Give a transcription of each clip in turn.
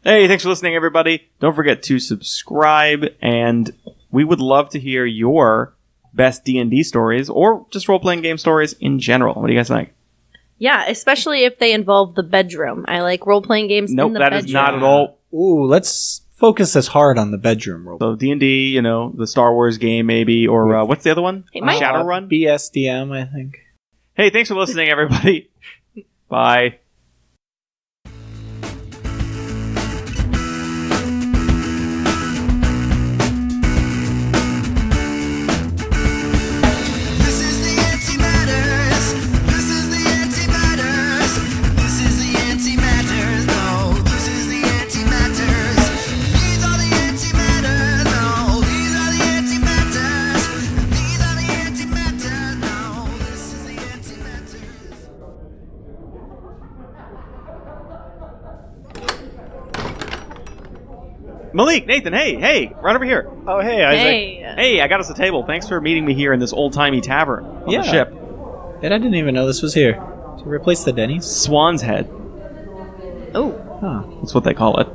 Hey, thanks for listening, everybody. Don't forget to subscribe, and we would love to hear your best D&D stories or just role-playing game stories in general. What do you guys think? Yeah, especially if they involve the bedroom. I like role-playing games in the bedroom. Nope, that is not at all. Ooh, let's focus this hard on the bedroom role. So D&D, the Star Wars game maybe, or what's the other one? Shadowrun? BSDM, I think. Hey, thanks for listening, everybody. Bye. Malik, Nathan, hey, right over here. Oh, hey, Isaac. Hey, I got us a table. Thanks for meeting me here in this old-timey tavern on the ship. And I didn't even know this was here. To replace the Denny's? Swan's Head. Oh. Huh. That's what they call it.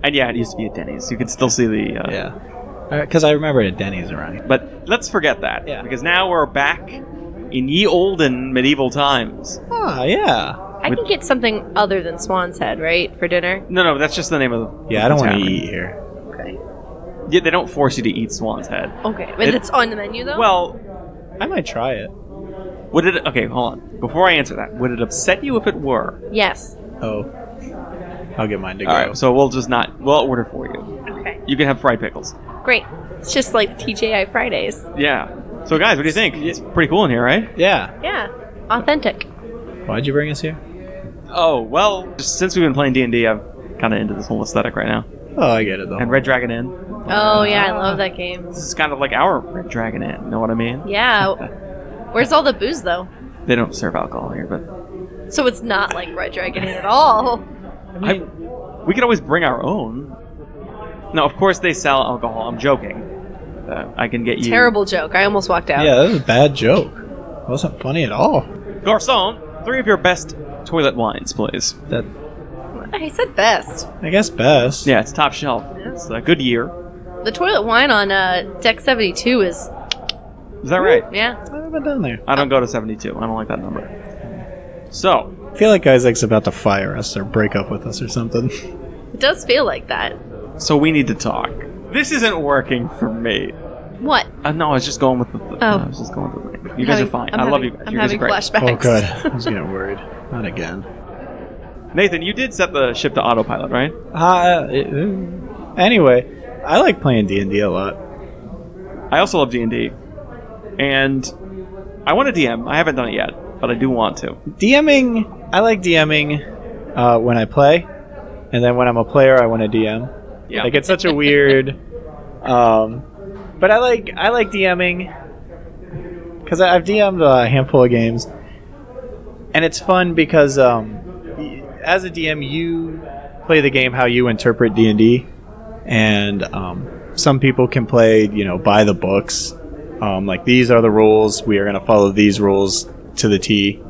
And yeah, it used to be a Denny's. You can still see the... Yeah. Because I remember a Denny's around here. But let's forget that. Yeah. Because now we're back in ye olden medieval times. Ah, yeah. I can get something other than Swan's Head, right, for dinner? No, that's just the name of the... Yeah, I don't want to eat here. Okay. Yeah, they don't force you to eat Swan's Head. Okay, but it's on the menu, though? Well... I might try it. Would it... Okay, hold on. Before I answer that, would it upset you if it were? Yes. Oh. I'll get mine to go. Alright, so we'll just not... We'll order for you. Okay. You can have fried pickles. Great. It's just like TGI Fridays. Yeah. So guys, what do you think? It's pretty cool in here, right? Yeah. Yeah. Authentic. Why'd you bring us here? Oh, well, just since we've been playing D&D, I'm kind of into this whole aesthetic right now. Oh, I get it, though. And Red Dragon Inn. Oh, yeah, I love that game. This is kind of like our Red Dragon Inn, you know what I mean? Yeah. Where's all the booze, though? They don't serve alcohol here, but... So it's not like Red Dragon Inn at all. We could always bring our own. No, of course they sell alcohol. I'm joking. I can get you... Terrible joke. I almost walked out. Yeah, that was a bad joke. It wasn't funny at all. Garçon, 3 of your best toilet wines, please. I said best. I guess best. Yeah, it's top shelf. It's a good year. The toilet wine on Deck 72 is... Is that right? Yeah. I haven't done there. I don't go to 72. I don't like that number. So... I feel like Isaac's about to fire us or break up with us or something. It does feel like that. So we need to talk. This isn't working for me. What? No, I was just going with the... Oh. I was just going with the... You guys are fine. I love you guys. I'm You guys are having great. flashbacks. Oh, good. I was getting worried. Not again. Nathan, you did set the ship to autopilot, right? Anyway, I like playing D&D a lot. I also love D&D. And I want to DM. I haven't done it yet, but I do want to. DMing, I like DMing when I play. And then when I'm a player, I want to DM. Yeah. Like, it's such a weird... but I like DMing because I've DM'd a handful of games, and it's fun because as a DM, you play the game how you interpret D&D, and some people can play, by the books. Like, these are the rules. We are going to follow these rules to the T.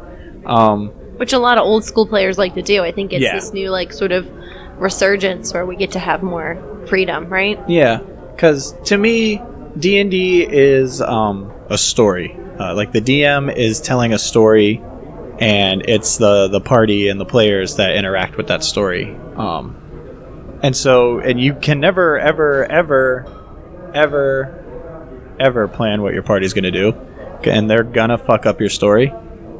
Which a lot of old school players like to do. I think it's Yeah. this new sort of resurgence where we get to have more freedom, right? Yeah, because to me, D&D is a story. Like, the DM is telling a story, and it's the party and the players that interact with that story. And you can never, ever plan what your party's going to do, and they're going to fuck up your story.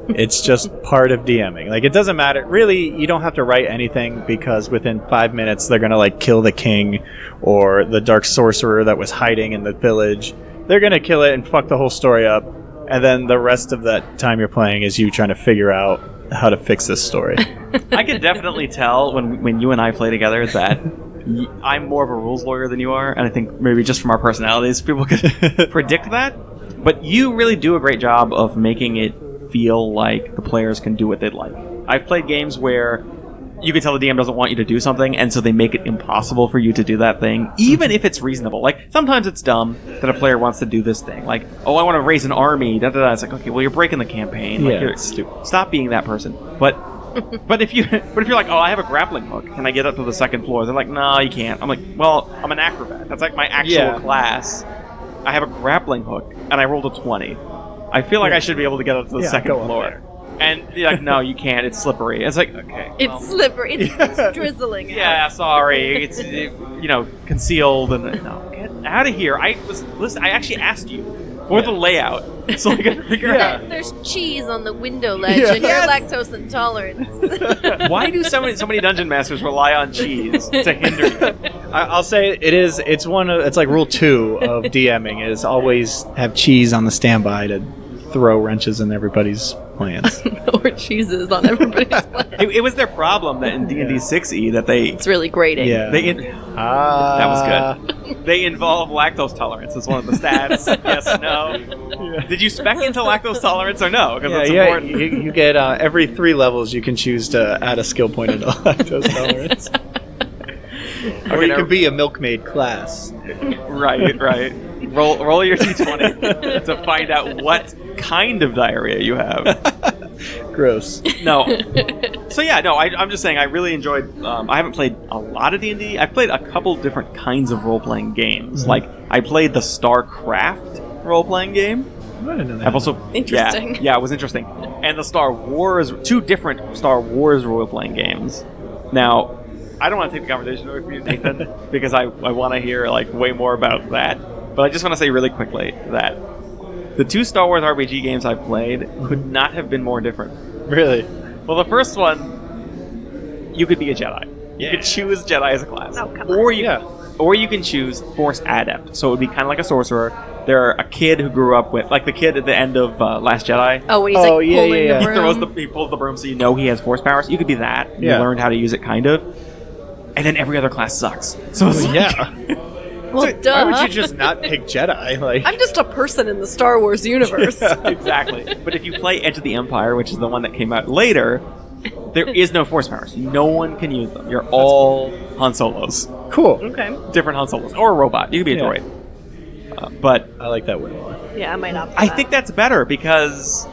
It's just part of DMing. Like, it doesn't matter. Really, you don't have to write anything, because within 5 minutes, they're going to, kill the king or the dark sorcerer that was hiding in the village. They're going to kill it and fuck the whole story up. And then the rest of that time you're playing is you trying to figure out how to fix this story. I can definitely tell when you and I play together that I'm more of a rules lawyer than you are, and I think maybe just from our personalities, people could predict that. But you really do a great job of making it feel like the players can do what they'd like. I've played games where you can tell the DM doesn't want you to do something, and so they make it impossible for you to do that thing, even if it's reasonable. Like, sometimes it's dumb that a player wants to do this thing. Like, oh, I want to raise an army, da-da-da. It's like, okay, well, you're breaking the campaign. Like, Yeah, it's stupid. Stop being that person. But But if you're like, oh, I have a grappling hook, can I get up to the second floor? They're like, no, you can't. I'm like, well, I'm an acrobat. That's like my actual class. I have a grappling hook, and I rolled a 20. I feel like I should be able to get up to the second floor. And you're like, no, you can't. It's slippery. It's like, okay. It's slippery. It's drizzling. Yeah, sorry. It's concealed, and no, get out of here. I actually asked you for the layout, so I could figure out. There's cheese on the window ledge, and you're lactose intolerant. Why do so many dungeon masters rely on cheese to hinder you? I'll say it's it's like rule 2 of DMing is always have cheese on the standby to throw wrenches in everybody's plans. Or cheeses on everybody's plans. It was their problem that in D&D 6e that it's really grating. Yeah. That was good. They involve lactose tolerance as one of the stats. Yes, no. Yeah. Did you spec into lactose tolerance or no? Because that's important. You get every 3 levels you can choose to add a skill point into lactose tolerance. Or you can be a milkmaid class. Right. Roll your d20 to find out what kind of diarrhea you have. Gross. No. So yeah, no. I'm just saying I really enjoyed. I haven't played a lot of D&D. I've played a couple different kinds of role-playing games. Mm-hmm. Like I played the StarCraft role-playing game. I didn't know that. I've also interesting. Yeah, it was interesting. And the Star Wars, 2 different Star Wars role-playing games. Now, I don't want to take the conversation over from you, Nathan, because I want to hear like way more about that. But I just want to say really quickly that the 2 Star Wars RPG games I've played could not have been more different. Really? Well, the first one, you could be a Jedi. You could choose Jedi as a class. Oh, come on. Or you can choose Force Adept. So it would be kind of like a sorcerer. They're a kid who grew up with, like the kid at the end of Last Jedi. Oh, when he's pulling the broom. He pulls the broom so you know he has force powers. You could be that. You learned how to use it, kind of. And then every other class sucks. So it's Well, duh. Why would you just not pick Jedi? Like, I'm just a person in the Star Wars universe. Exactly. But if you play Edge of the Empire, which is the one that came out later, there is no force powers. No one can use them. You're all Han Solos. Cool. Okay. Different Han Solos. Or a robot. You could be a droid. But I like that way more. Yeah, I might opt for I that. think that's better because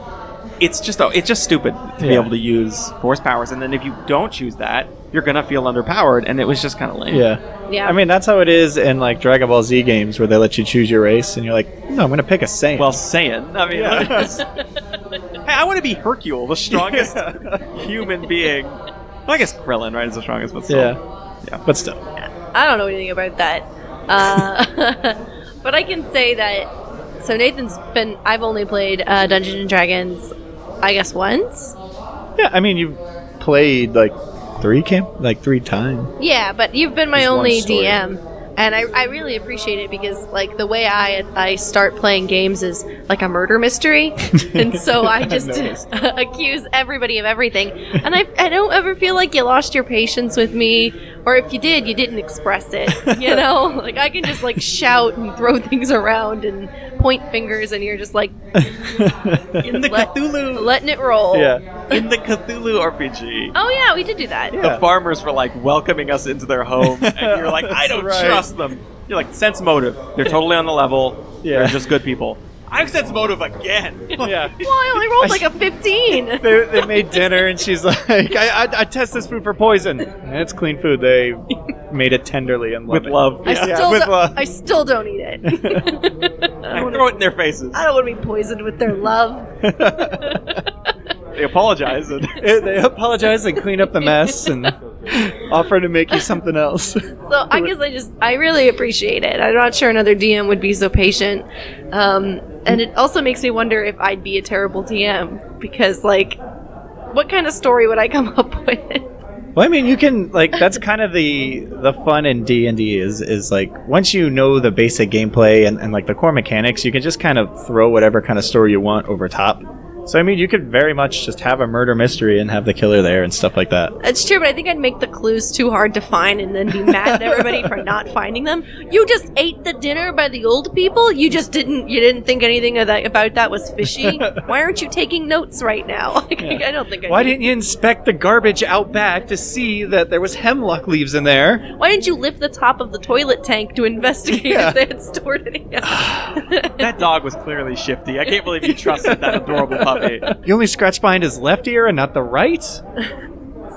it's just stupid to be able to use force powers. And then if you don't choose that, you're going to feel underpowered. And it was just kind of lame. Yeah. I mean, that's how it is in like Dragon Ball Z games where they let you choose your race and you're like, no, I'm going to pick a Saiyan. Well, Saiyan. I mean, hey, I want to be Hercule, the strongest human being. Well, I guess Krillin, right, is the strongest, but still. Yeah. But still. I don't know anything about that. But I can say that. So I've only played Dungeons and Dragons, I guess, once. Yeah, I mean, you've played like 3 times. Yeah, but you've been my Just only one story. DM. And I really appreciate it because, like, the way I start playing games is like a murder mystery. And so I just accuse everybody of everything. And I don't ever feel like you lost your patience with me. Or if you did, you didn't express it. You know? Like, I can just, like, shout and throw things around and point fingers, and you're just like... In the Cthulhu... Letting it roll. Yeah. In the Cthulhu RPG. Oh, yeah, we did do that. The farmers were like welcoming us into their home, and you're like, I don't trust them. You're like, sense motive. They're totally on the level. They're just good people. I sense motive again. Yeah. Well, I only rolled like a 15. They made dinner and she's like, I test this food for poison. And it's clean food. They made it tenderly and With love. I still don't eat it. I throw it in their faces. I don't want to be poisoned with their love. They apologize. And They apologize and clean up the mess and offer to make you something else. So I guess I really appreciate it. I'm not sure another DM would be so patient. And it also makes me wonder if I'd be a terrible DM. Because, like, what kind of story would I come up with? Well, I mean, you can, like, that's kind of the fun in D&D is like, once you know the basic gameplay and like the core mechanics, you can just kind of throw whatever kind of story you want over top. So, I mean, you could very much just have a murder mystery and have the killer there and stuff like that. That's true, but I think I'd make the clues too hard to find and then be mad at everybody for not finding them. You just ate the dinner by the old people? You didn't think anything about that was fishy? Why aren't you taking notes right now? I don't think I Why didn't you inspect the garbage out back to see that there was hemlock leaves in there? Why didn't you lift the top of the toilet tank to investigate if they had stored any? that dog was clearly shifty. I can't believe you trusted that adorable puppy. You only scratched behind his left ear and not the right?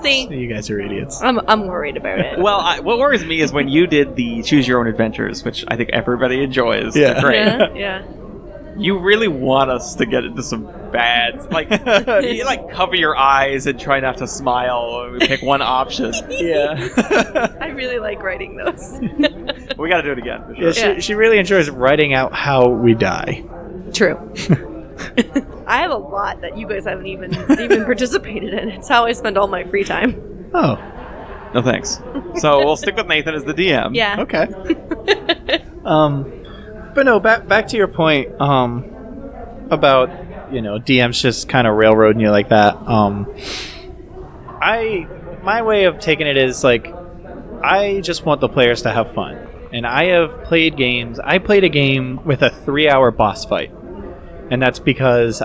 See, You guys are idiots. I'm worried about it. Well, what worries me is when you did the choose your own adventures, which I think everybody enjoys. Yeah. They're great. Yeah. You really want us to get into some bad, like, you cover your eyes and try not to smile when we pick one option. Yeah. I really like writing those. We got to do it again. For sure. Yeah, she really enjoys writing out how we die. True. I have a lot that you guys haven't even participated in. It's how I spend all my free time. Oh, No thanks. So we'll stick with Nathan as the DM. Yeah. okay. But no, back to your point about, DMs just kind of railroading you like that. My way of taking it is like, I just want the players to have fun. And I have played games. I played a game with a 3-hour boss fight. And that's because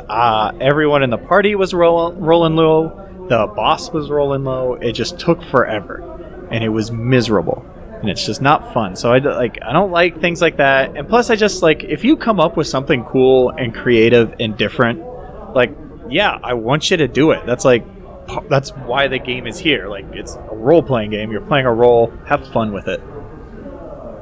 everyone in the party was rolling low. The boss was rolling low. It just took forever. And it was miserable. And it's just not fun. So I don't like things like that. And plus, I just if you come up with something cool and creative and different, yeah, I want you to do it. That's why the game is here. It's a role-playing game. You're playing a role. Have fun with it.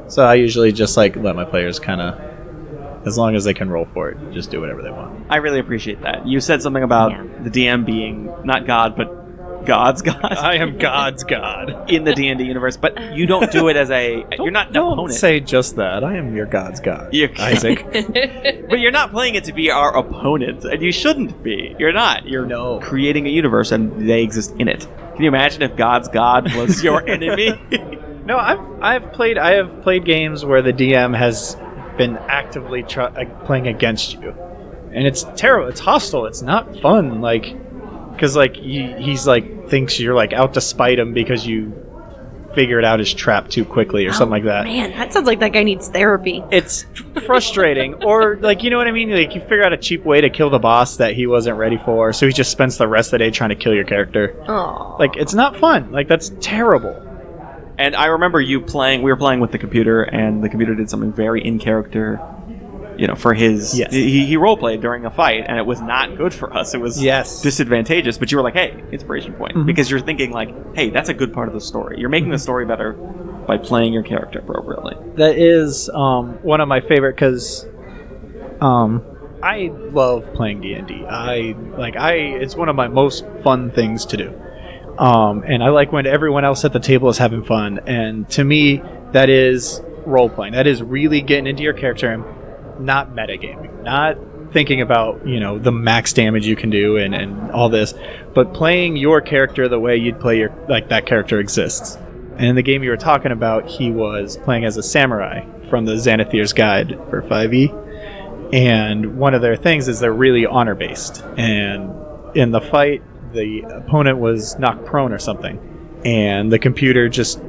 So I usually just let my players kind of, as long as they can roll for it, just do whatever they want. I really appreciate that. You said something about the DM being not God, but God's God. I am God's God. In the D&D universe, but you don't do it as you're not an Don't opponent. say just that. I am your God's God, Isaac. But you're not playing it to be our opponent, and you shouldn't be. You're not. You're creating a universe, and they exist in it. Can you imagine if God's God was your enemy? No, I have played games where the DM has been actively playing against you, and it's terrible. It's hostile. It's not fun. Because he's thinks you're out to spite him because you figured out his trap too quickly or something like that. Man, that sounds like that guy needs therapy. It's frustrating. Or you know what I mean? You figure out a cheap way to kill the boss that he wasn't ready for, so he just spends the rest of the day trying to kill your character. Oh. It's not fun. That's terrible. And I remember we were playing with the computer, and the computer did something very in character, for his... Yes. He roleplayed during a fight, and it was not good for us. It was disadvantageous, but you were like, hey, inspiration point. Mm-hmm. Because you're thinking hey, that's a good part of the story. You're making the story better by playing your character appropriately. That is one of my favorite, because I love playing D&D. It's one of my most fun things to do. And I like when everyone else at the table is having fun. And to me, that is role-playing. That is really getting into your character and not metagaming. Not thinking about, the max damage you can do and all this. But playing your character the way you'd play that character exists. And in the game you were talking about, he was playing as a samurai from the Xanathir's Guide for 5e. And one of their things is they're really honor-based. And in the fight, the opponent was knocked prone or something, and the computer just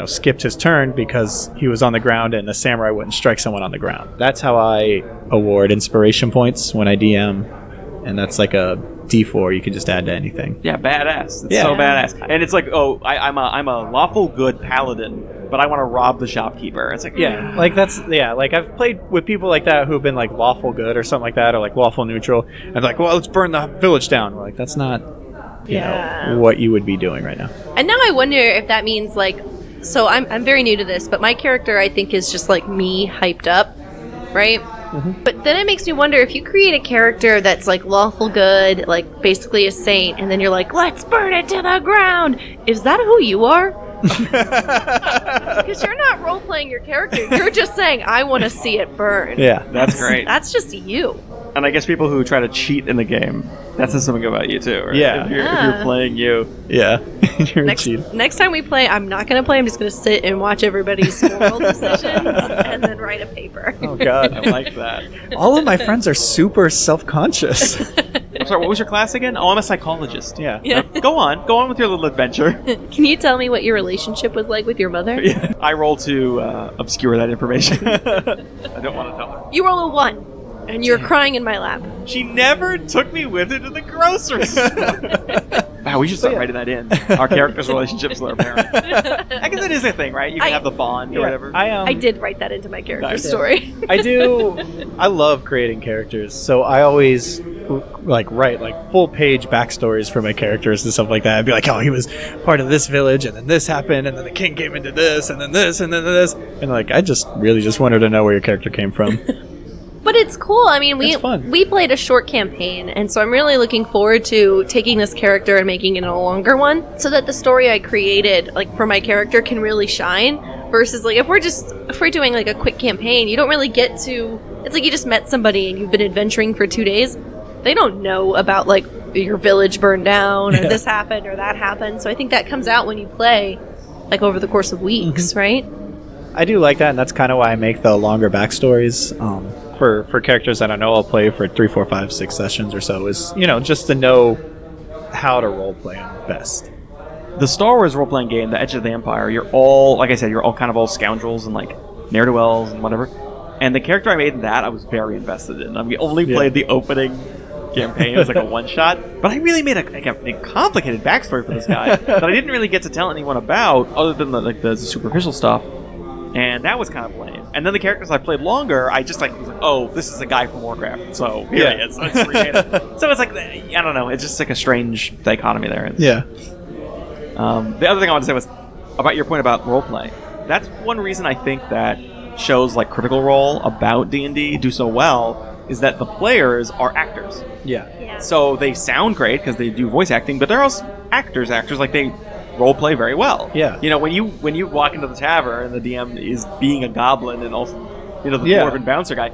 skipped his turn because he was on the ground and the samurai wouldn't strike someone on the ground. That's how I award inspiration points when I DM, and that's a D4 you can just add to anything. Yeah, badass. It's so badass. And it's I'm a lawful good paladin, but I want to rob the shopkeeper. It's I've played with people like that who've been lawful good or something like that, or lawful neutral, and let's burn the village down. We're that's not what you would be doing right now. And now I wonder if that means so I'm very new to this, but my character I think is just me hyped up, right? Mm-hmm. But then it makes me wonder if you create a character that's lawful good, basically a saint, and then you're let's burn it to the ground. Is that who you are? Because you're not role-playing your character. You're just saying, I want to see it burn. Yeah, that's great. That's just you. And I guess people who try to cheat in the game, that says something about you too, right? Yeah. If you're playing you. Yeah. You're a cheater. Next time we play, I'm not going to play. I'm just going to sit and watch everybody's moral decisions and then write a paper. Oh, God. I like that. All of my friends are super self-conscious. I'm sorry, what was your class again? Oh, I'm a psychologist. Yeah. Go on with your little adventure. Can you tell me what your relationship was like with your mother? Yeah. I roll to obscure that information. I don't want to tell her. You roll a 1. And you're crying in my lap. She never took me with her to the grocery store. Wow, we should start writing that in. Our characters' relationships with our parents. I guess that is a thing, right? You can have the bond or whatever. I did write that into my character story. I do. I love creating characters, so I always like write like full page backstories for my characters and stuff like that. I'd be like, oh, he was part of this village, and then this happened, and then the king came into this, and then this, and then this, and like I just really just wanted to know where your character came from. But it's cool. I mean, It's fun. we played a short campaign, and so I'm really looking forward to taking this character and making it a longer one, so that the story I created, like for my character, can really shine. Versus, like, if we're doing like a quick campaign, you don't really get to. It's like you just met somebody and you've been adventuring for 2 days. They don't know about like your village burned down or this happened or that happened. So I think that comes out when you play, like over the course of weeks, right? I do like that, and that's kind of why I make the longer backstories. For characters that I know I'll play for 3, 4, 5, 6 sessions or so, is just to know how to role play them best. The Star Wars role-playing game, The Edge of the Empire, you're all, like I said, you're all kind of all scoundrels and like ne'er-do-wells and whatever. And the character I made in that, I was very invested in. We only played the opening campaign. It was like a one-shot. But I really made a complicated backstory for this guy that I didn't really get to tell anyone about, other than the superficial stuff. And that was kind of lame. And then the characters I played longer, I just was like, oh, this is a guy from Warcraft. So here he is. Let's appreciate it. So it's like, I don't know. It's just like a strange dichotomy there. Yeah. The other thing I wanted to say was about your point about role-playing. That's one reason I think that shows like Critical Role about D&D do so well, is that the players are actors. Yeah. So they sound great because they do voice acting, but they're also actors, like they role play very well. Yeah. When you walk into the tavern and the DM is being a goblin and also the dwarven bouncer guy,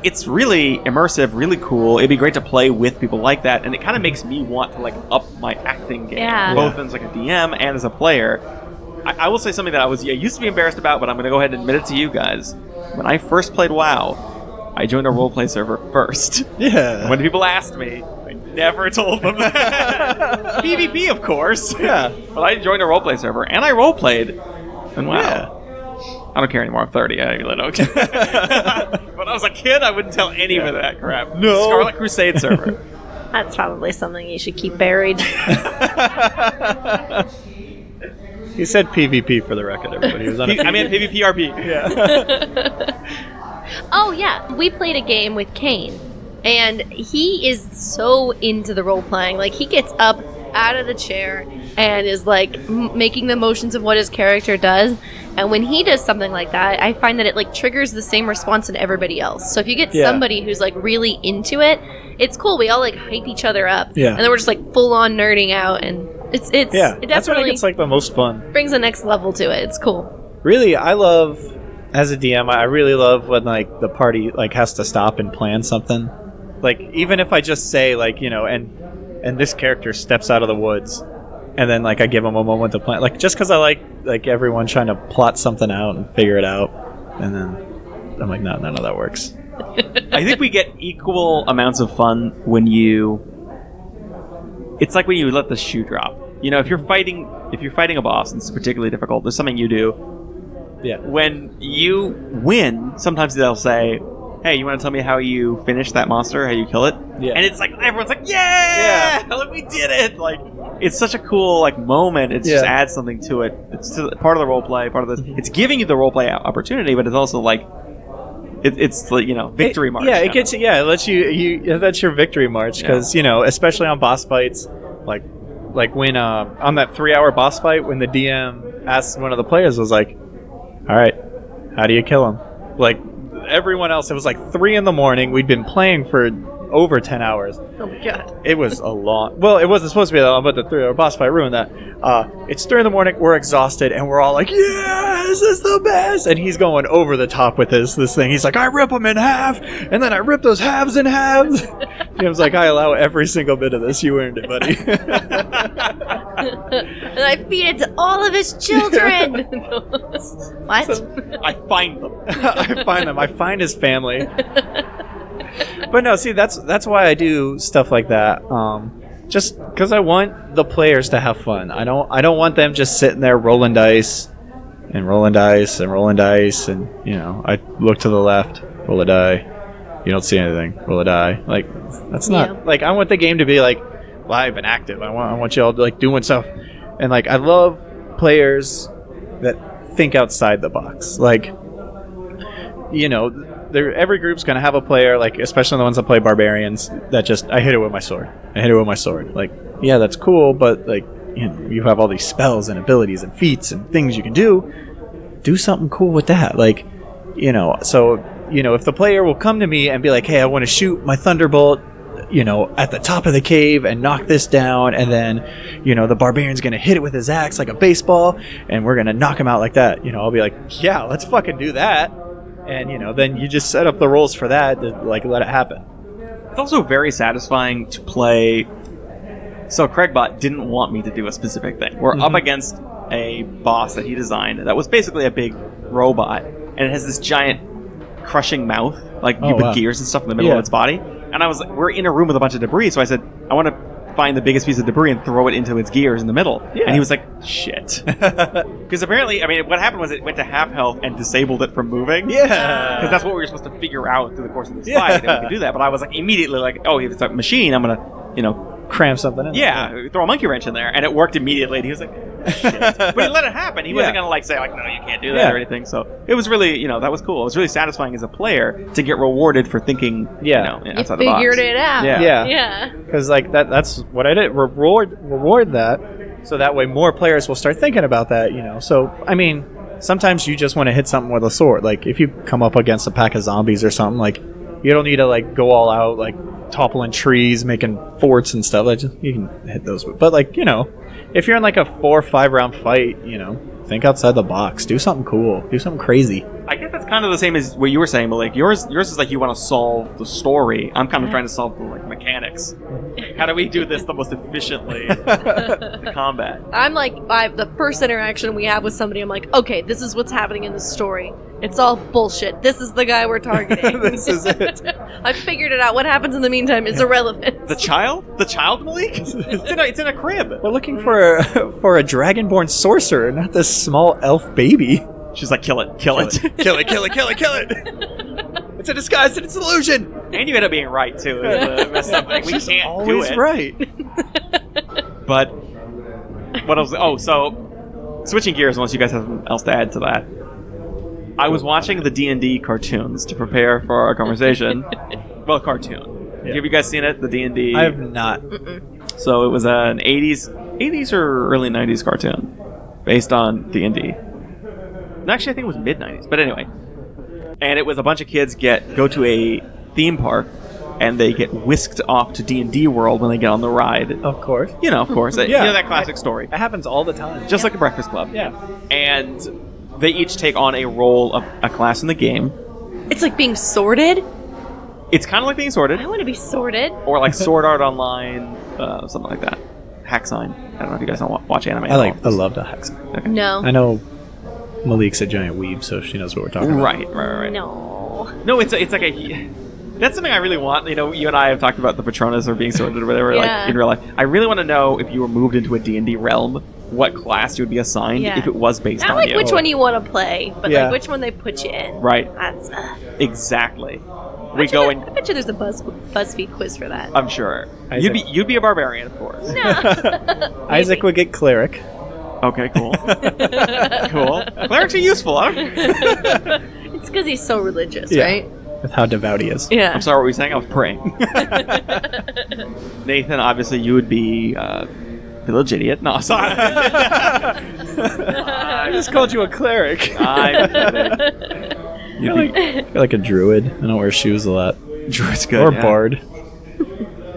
it's really immersive, really cool. It'd be great to play with people like that, and it kind of makes me want to like up my acting game, both as like a DM and as a player. I will say something that I used to be embarrassed about, but I'm going to go ahead and admit it to you guys. When I first played WoW, I joined a roleplay server first. Yeah. When people asked me, I never told them that. PvP, of course. Yeah. But I joined a roleplay server, and I roleplayed. And wow. Yeah. I don't care anymore. I'm 30. I really don't care. When I was a kid, I wouldn't tell anyone of that crap. No. Scarlet Crusade server. That's probably something you should keep buried. He said PvP for the record, everybody. He was on I mean PvPRP. Yeah. Oh, yeah. We played a game with Kane, and he is so into the role-playing. Like, he gets up out of the chair and is, like, making the motions of what his character does. And when he does something like that, I find that it, like, triggers the same response in everybody else. So if you get somebody who's, like, really into it, it's cool. We all, like, hype each other up. Yeah. And then we're just, like, full-on nerding out, and it that's when it gets like the most fun. Brings the next level to it. It's cool. Really, I love, as a DM, I really love when like the party like has to stop and plan something. Like even if I just say like and this character steps out of the woods, and then like I give them a moment to plan. Like just because I like everyone trying to plot something out and figure it out, and then I'm like, no, none of that works. I think we get equal amounts of fun when it's like when you let the shoe drop. If you're fighting a boss and it's particularly difficult, there's something you do. Yeah. When you win, sometimes they'll say, hey, you want to tell me how you finish that monster, how you kill it? Yeah. And it's like everyone's like, yeah, look, we did it. Like it's such a cool like moment. It just adds something to it. It's part of the role play, part of this. It's giving you the role play opportunity, but it's also like it's like victory march. Yeah, it gets it lets you that's your victory march because especially on boss fights, like when on that 3-hour boss fight when the DM asked one of the players was like, all right, how do you kill him? Like everyone else, it was like 3 a.m. We'd been playing for over 10 hours. Oh my god. It was a long... Well, it wasn't supposed to be that long, but the 3-hour boss fight ruined that. It's 3 a.m, we're exhausted, and we're all like, yeah, this is the best! And he's going over the top with this thing. He's like, I rip them in half, and then I rip those halves in halves. He was like, I allow every single bit of this. You earned it, buddy. And I feed it to all of his children! What? I find them. I find them. I find his family. But no, see, that's why I do stuff like that. Just because I want the players to have fun. I don't want them just sitting there rolling dice and rolling dice and rolling dice, and I look to the left, roll a die. You don't see anything, roll a die. Like that's not like I want the game to be like live and active. I want you all like doing stuff, and like I love players that think outside the box. Like every group's gonna have a player, like especially the ones that play barbarians, that just I hit it with my sword. Like, yeah, that's cool, but like, you know, you have all these spells and abilities and feats and things you can do. Do something cool with that, like, you know. So, you know, if the player will come to me and be like, hey, I want to shoot my thunderbolt, you know, at the top of the cave and knock this down, and then, you know, the barbarian's gonna hit it with his axe like a baseball, and we're gonna knock him out like that. You know, I'll be like, yeah, let's fucking do that. And, you know, then you just set up the rules for that to, like, let it happen. It's also very satisfying to play. So Craigbot didn't want me to do a specific thing. We're up against a boss that he designed that was basically a big robot, and it has this giant crushing mouth, like with gears and stuff in the middle of its body. And I was like, we're in a room with a bunch of debris, so I said, I want to find the biggest piece of debris and throw it into its gears in the middle. Yeah. And he was like, shit. Because apparently, I mean, what happened was it went to half health and disabled it from moving. Yeah. Because that's what we were supposed to figure out through the course of this fight, and we could do that. But I was like, immediately like, oh, if it's a machine, I'm going to, you know, cram something in. Yeah, throw a monkey wrench in there, and it worked immediately. And he was like, shit. But he let it happen. He wasn't going to like say like, no, you can't do that or anything. So it was really, you know, that was cool. It was really satisfying as a player to get rewarded for thinking, you know, outside the box. Figured it out. Yeah. Because like that's what I did. Reward that, so that way more players will start thinking about that. You know. So I mean, sometimes you just want to hit something with a sword. Like if you come up against a pack of zombies or something, like you don't need to like go all out like toppling trees, making forts and stuff. Like just, you can hit those. But like, you know, if you're in like a 4 or 5 round fight, you know, think outside the box. Do something cool. Do something crazy. I guess that's kind of the same as what you were saying, but like yours is like you want to solve the story. I'm kind of trying to solve the like mechanics. How do we do this the most efficiently? The combat. I'm like, the first interaction we have with somebody, I'm like, okay, this is what's happening in the story. It's all bullshit. This is the guy we're targeting. This is it. I figured it out. What happens in the meantime is irrelevant. The child, Malik? It's in a crib. We're looking for a dragonborn sorcerer, not this small elf baby. She's like, kill it. Kill it. It's a disguise and it's an illusion. And you end up being right, too. We can't always do it. Right. But what else? Oh, so switching gears, unless you guys have something else to add to that. I was watching the D&D cartoons to prepare for our conversation. Well, cartoon. Yeah. Have you guys seen it? The D&D? I have not. So it was an 80s or early 90s cartoon based on D&D. Actually, I think it was mid-90s. But anyway. And it was a bunch of kids go to a theme park, and they get whisked off to D&D World when they get on the ride. Of course. You know, of course. Yeah. You know that classic story. It happens all the time. Just like the Breakfast Club. Yeah. And they each take on a role of a class in the game. It's like being sorted. It's kind of like being sorted. I want to be sorted. Or like Sword Art Online, something like that. Hack Sign. I don't know if you guys don't watch anime. I love the Hack Sign. Okay. No. I know Malik's a giant weeb, so she knows what we're talking about. Right. No, it's like a... That's something I really want. You know, you and I have talked about the Patronus or being sorted or whatever, like in real life. I really want to know if you were moved into a D&D realm, what class you would be assigned if it was based Not on like you. which one you want to play, but like which one they put you in. Right. That's exactly. I bet you there's a BuzzFeed quiz for that. I'm sure. Isaac. You'd be a barbarian, of course. No. Isaac would get cleric. Okay, cool. Cool. Clerics are useful. It's because he's so religious, right? With how devout he is. Yeah. I'm sorry, what were you saying? I was praying. Nathan, obviously, you would be village idiot. No, sorry. I just called you a cleric. I'm kidding. You're like a druid. I don't wear shoes a lot. Druid's good. Or bard.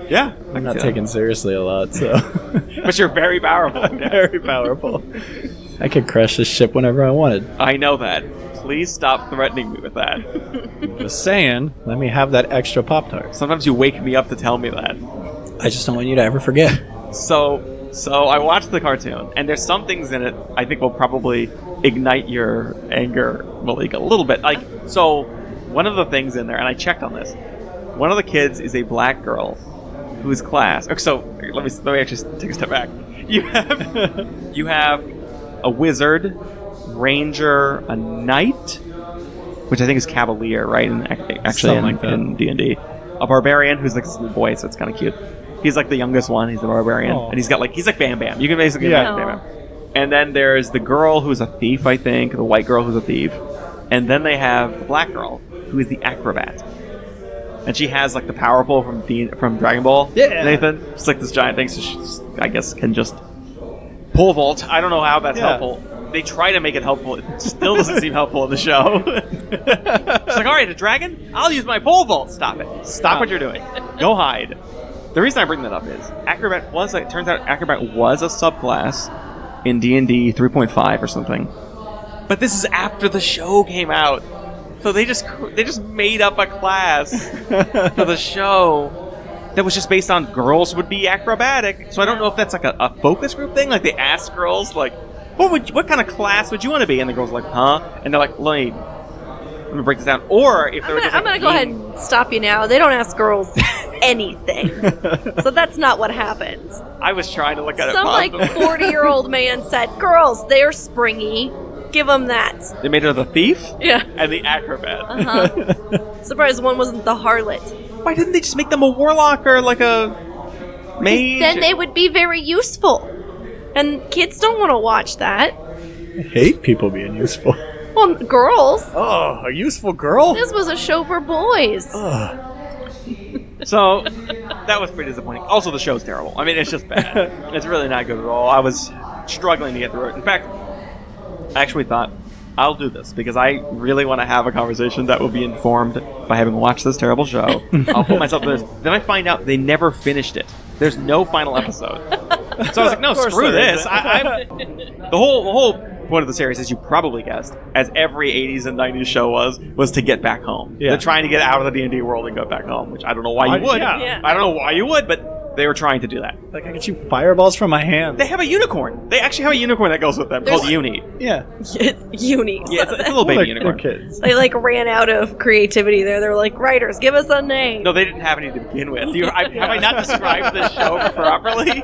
Yeah. I'm not taken seriously a lot, so. But you're very powerful. Very powerful. I could crush this ship whenever I wanted. I know that. Please stop threatening me with that. Just saying, let me have that extra Pop-Tart. Sometimes you wake me up to tell me that. I just don't want you to ever forget. So I watched the cartoon, and there's some things in it I think will probably ignite your anger, Malik, a little bit. Like, so one of the things in there, and I checked on this, one of the kids is a black girl whose class. Okay, so let me actually take a step back. You have a wizard, ranger, a knight, which I think is cavalier, right? And actually in D&D, a barbarian who's like this little boy, so it's kind of cute. He's like the youngest one. He's the barbarian, and he's like Bam Bam. You can basically imagine Bam Bam. And then there's the girl who's a thief, I think, the white girl who's a thief, and then they have the black girl who is the acrobat. And she has like the power pole from Dragon Ball. Yeah. Nathan. It's like this giant thing, so she just, I guess can just pole vault. I don't know how that's helpful. They try to make it helpful. It still doesn't seem helpful in the show. She's like, all right, a dragon? I'll use my pole vault. Stop it. Stop what you're doing. Go hide. The reason I bring that up is it turns out Acrobat was a subclass in D&D 3.5 or something. But this is after the show came out. So they just made up a class for the show that was just based on girls would be acrobatic. So I don't know if that's like a focus group thing. Like they asked girls, like, what kind of class would you want to be? And the girls are like, huh? And they're like, let me break this down. Or if they're I'm gonna go ahead and stop you now. They don't ask girls anything. So that's not what happens. I was trying to look at Some it. like 40-year-old man said, girls, they're springy. Give them that. They made her the thief? Yeah. And the acrobat. Uh-huh. Surprised one wasn't the harlot. Why didn't they just make them a warlock or like a mage? Then they would be very useful. And kids don't want to watch that. I hate people being useful. Well, girls. Oh, a useful girl? This was a show for boys. So, that was pretty disappointing. Also, the show's terrible. I mean, it's just bad. It's really not good at all. I was struggling to get through it. In fact, I actually thought, I'll do this because I really want to have a conversation that will be informed by having watched this terrible show. I'll put myself through this. Then I find out they never finished it. There's no final episode. So I was like, no, screw this. The whole point of the series, as you probably guessed, as every 80s and 90s show was to get back home. Yeah. They're trying to get out of the D&D world and go back home, which I don't know why you would. Yeah. I don't know why you would, but they were trying to do that. Like I can shoot fireballs from my hand. They have a unicorn. They actually have a unicorn that goes with them called Uni. Yeah. It's unique. Yeah, it's a little baby unicorn. They're kids. They like ran out of creativity there. They were like, writers, give us a name. No, they didn't have any to begin with. Have I not described this show properly?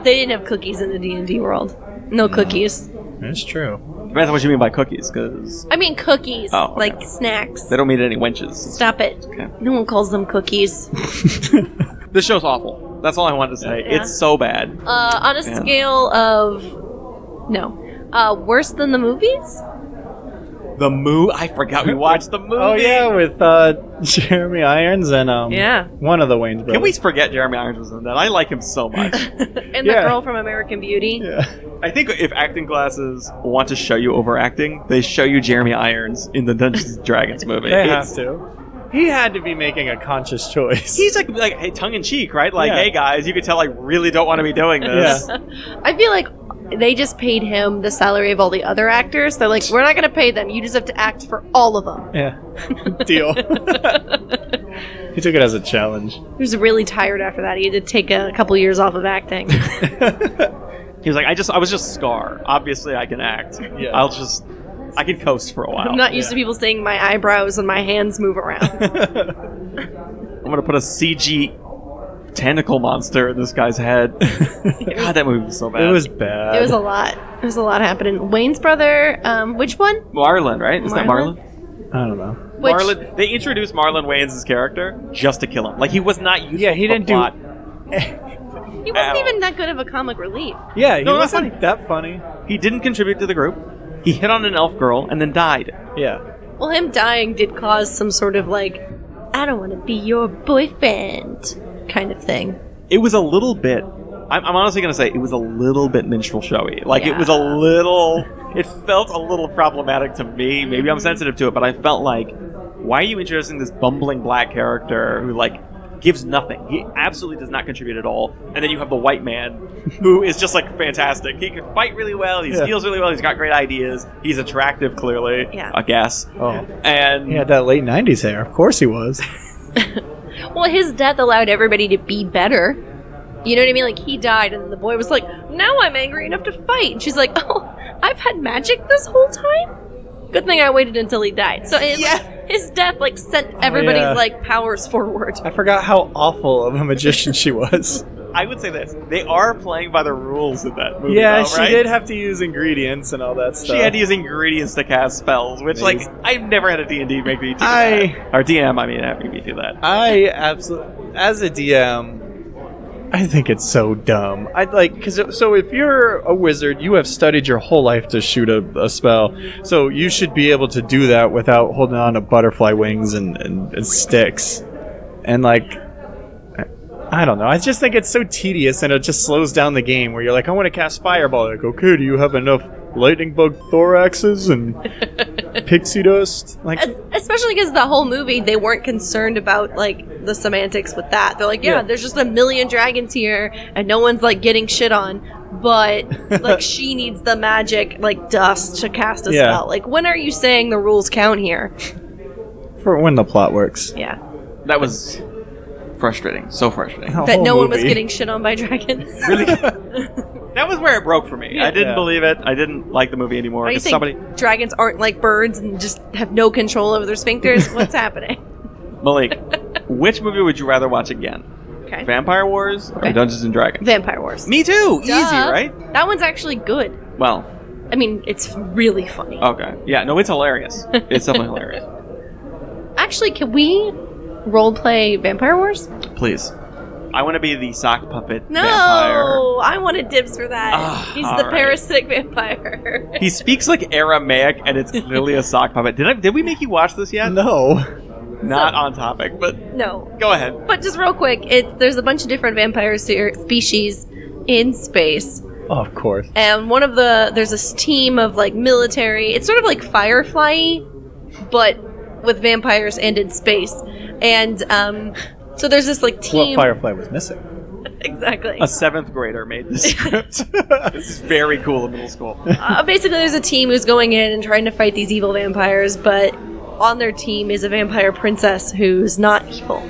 They didn't have cookies in the D&D world. No cookies. That's true. Depends on what you mean by cookies, because I mean cookies. Oh, okay. Like snacks. they don't mean any wenches. Stop it. Okay. No one calls them cookies. This show's awful. That's all I wanted to say. Yeah. It's so bad. On a scale of... No. Worse than the movies? The movie? I forgot we watched the movie. Oh yeah, with Jeremy Irons and Yeah. one of the Wayans brothers. Can we forget Jeremy Irons was in that? I like him so much. And the girl from American Beauty? Yeah. I think if acting classes want to show you overacting, they show you Jeremy Irons in the Dungeons & Dragons movie. They have to. He had to be making a conscious choice. He's like hey, tongue-in-cheek, right? Like, Yeah. hey guys, you can tell I really don't want to be doing this. Yeah. I feel like they just paid him the salary of all the other actors. They're like, we're not going to pay them. You just have to act for all of them. Yeah. Deal. He took it as a challenge. He was really tired after that. He had to take a couple years off of acting. He was like, I was just Scar. Obviously, I can act. Yeah. I can coast for a while. I'm not used to people seeing my eyebrows and my hands move around. I'm gonna put a CG tentacle monster in this guy's head. God, that movie was so bad. It was bad. It was a lot. It was a lot happening. Wayne's brother, which one? Marlon, right? Isn't that Marlon? I don't know. Which, Marlon. They introduced Marlon Wayans' character just to kill him. Like he was not useful. Yeah, he to the didn't do- plot. he wasn't even that good of a comic relief. Yeah, he No, that's wasn't that funny. He didn't contribute to the group. He hit on an elf girl and then died. Yeah. Well, him dying did cause some sort of like, I don't want to be your boyfriend kind of thing. It was a little bit. I'm honestly gonna say it was a little bit minstrel showy. Like it was a little. It felt a little problematic to me. Maybe I'm sensitive to it, but I felt like, why are you introducing this bumbling black character who like gives nothing? He absolutely does not contribute at all. And then you have the white man who is just like fantastic. He can fight really well. He steals really well. He's got great ideas. He's attractive, clearly. Yeah. I guess. Oh. And He had that late 90s hair. Of course he was. Well, his death allowed everybody to be better. You know what I mean? Like, he died, and the boy was like, now I'm angry enough to fight. And she's like, oh, I've had magic this whole time? Good thing I waited until he died. So his death, like, sent everybody's, like, powers forward. I forgot how awful of a magician she was. I would say this. They are playing by the rules in that movie, Yeah, though, she right? did have to use ingredients and all that stuff. She had to use ingredients to cast spells, which, like, I've never had a D&D make me do that. Or DM, I mean, have me do that. I absolutely, as a DM, I think it's so dumb. I'd like so if you're a wizard, you have studied your whole life to shoot a spell, so you should be able to do that without holding on to butterfly wings and sticks. And like, I don't know. I just think it's so tedious, and it just slows down the game. Where you're like, I want to cast fireball. Like, okay, do you have enough lightning bug thoraxes and pixie dust? Like, especially because the whole movie they weren't concerned about like the semantics with that. They're like, yeah, there's just a million dragons here, and no one's like getting shit on. But like, she needs the magic like dust to cast a spell. Like, when are you saying the rules count here? For when the plot works. Yeah. That was frustrating. So frustrating. That no one was getting shit on by dragons. Really? That was where it broke for me. Yeah. I didn't believe it. I didn't like the movie anymore. Are you saying dragons aren't like birds and just have no control over their sphincters? What's happening? Malik, which movie would you rather watch again? Okay. Vampire Wars or Dungeons and Dragons? Vampire Wars. Me too. Duh. Easy, right? That one's actually good. Well. I mean, it's really funny. Okay. Yeah, no, it's hilarious. It's definitely hilarious. Actually, can we roleplay Vampire Wars? Please. I want to be the sock puppet No, vampire. I wanted dibs for that. He's the parasitic vampire. He speaks like Aramaic, and it's clearly a sock puppet. Did we make you watch this yet? No. Not on topic, but no. Go ahead. But just real quick, there's a bunch of different vampire species in space. Oh, of course. And there's a team of like military. It's sort of like Firefly, but with vampires and in space. And so there's this like team. What Firefly was missing. Exactly. A 7th grader made this script. This is very cool in middle school. Basically, there's a team who's going in and trying to fight these evil vampires, but on their team is a vampire princess who's not evil.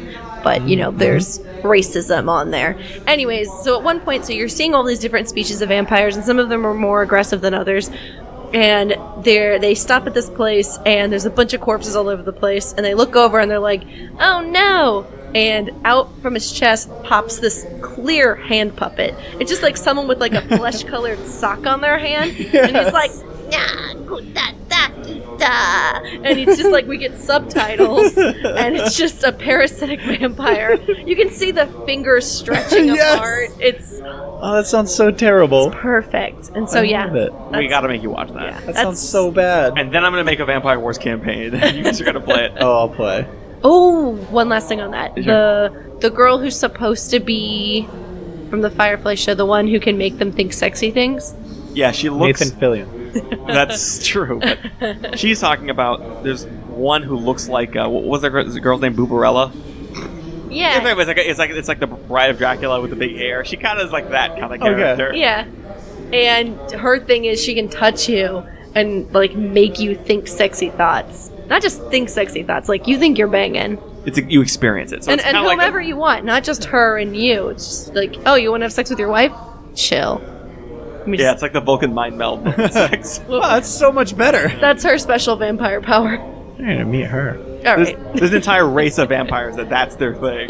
But, you know, there's racism on there. Anyways, so at one point, so you're seeing all these different species of vampires, and some of them are more aggressive than others. And they stop at this place, and there's a bunch of corpses all over the place, and they look over and they're like, oh no! And out from his chest pops this clear hand puppet. It's just like someone with like a flesh-colored sock on their hand. Yes. And he's like, nah, and it's just like we get subtitles, and it's just a parasitic vampire. You can see the fingers stretching apart. That sounds so terrible. It's perfect. And so I love it. We gotta make you watch that. Yeah, that sounds so bad. And then I'm gonna make a Vampire Wars campaign. You guys are gonna play it. Oh, I'll play. Oh, one last thing on that. Sure. The girl who's supposed to be from the Firefly show, the one who can make them think sexy things. Yeah, she looks. Nathan Fillion. That's true. But she's talking about. There's one who looks like. What was the girl's name? Bubarella. Yeah. It's like the Bride of Dracula with the big hair. She kind of is like that kind of character. Okay. Yeah. And her thing is she can touch you and like make you think sexy thoughts. Not just think sexy thoughts. Like you think you're banging. You experience it. So and whomever you want, not just her and you. It's just like, oh, you want to have sex with your wife? Chill. Yeah, it's like the Vulcan mind meld with sex. Wow, that's so much better. That's her special vampire power. I'm gonna meet her. All right. There's an entire race of vampires that's their thing.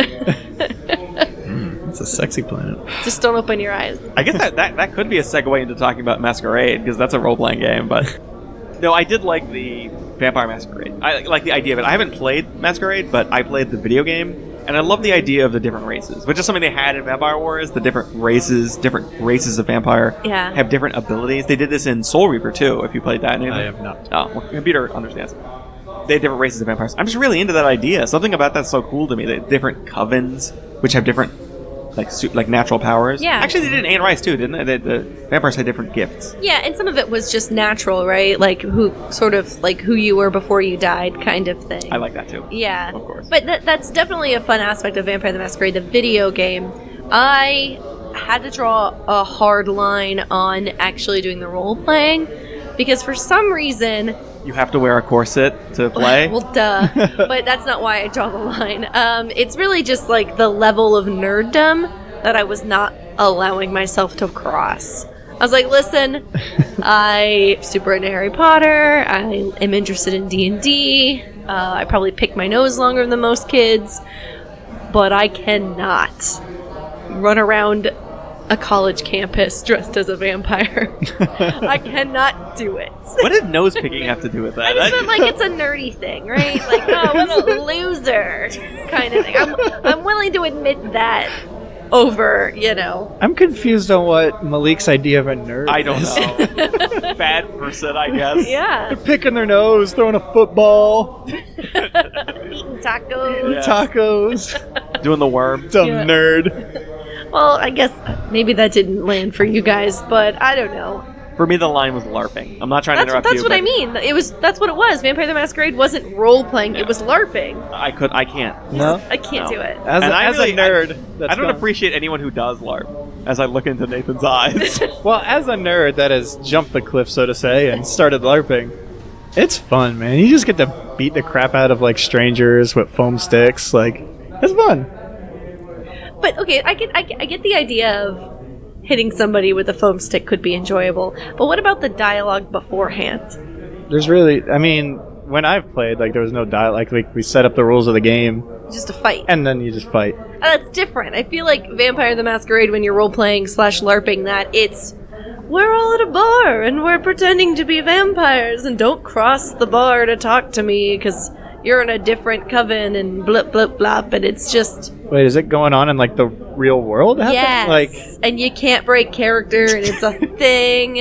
It's a sexy planet. Just don't open your eyes. I guess that could be a segue into talking about Masquerade, because that's a role-playing game, but... No, I did like the Vampire Masquerade. I like the idea of it. I haven't played Masquerade, but I played the video game, and I love the idea of the different races, which is something they had in Vampire Wars. The different races of vampire have different abilities. They did this in Soul Reaper, too, if you played that. I have not. Oh, well, computer understands. They have different races of vampires. I'm just really into that idea. Something about that's so cool to me. They have different covens, which have different like natural powers. Yeah. Actually, they did in Anne Rice too, didn't they? The vampires had different gifts. Yeah, and some of it was just natural, right? Like who you were before you died, kind of thing. I like that too. Yeah, of course. But that's definitely a fun aspect of Vampire the Masquerade, the video game. I had to draw a hard line on actually doing the role playing because for some reason. You have to wear a corset to play? Well, duh. But that's not why I draw the line. It's really just like the level of nerddom that I was not allowing myself to cross. I was like, listen, I'm super into Harry Potter. I am interested in D&D. I probably pick my nose longer than most kids. But I cannot run around a college campus dressed as a vampire. I cannot do it. What did nose picking have to do with that? I just feel like it's a nerdy thing, right? Like, oh, what a loser kind of thing. I'm willing to admit that. over, you know. I'm confused on what Malik's idea of a nerd I don't is. know. Bad person, I guess. Yeah. They're picking their nose, throwing a football, Eating tacos. Yeah. tacos. Doing the worm. Dumb Yeah. nerd. Well, I guess maybe that didn't land for you guys, but I don't know. For me, the line was LARPing. I'm not trying to interrupt you. That's what I mean. That's what it was. Vampire the Masquerade wasn't role playing. It was LARPing. I can't. No? I can't No. do it. As, And I as really- a nerd, I that's don't gone. appreciate anyone who does LARP as I look into Nathan's eyes. Well, as a nerd that has jumped the cliff, so to say, and started LARPing, it's fun, man. You just get to beat the crap out of like strangers with foam sticks. Like, it's fun. But okay, I get the idea of hitting somebody with a foam stick could be enjoyable. But what about the dialogue beforehand? There's really, I mean, when I've played, like, there was no dialogue. Like, we set up the rules of the game, Just a fight. and then you just fight. And that's different. I feel like Vampire the Masquerade, when you're role playing / LARPing, that it's we're all at a bar and we're pretending to be vampires and don't cross the bar to talk to me because you're in a different coven and blip blip blop, and it's just Wait, is it going on in, like, the real world? yes, Like, and you can't break character and it's a thing.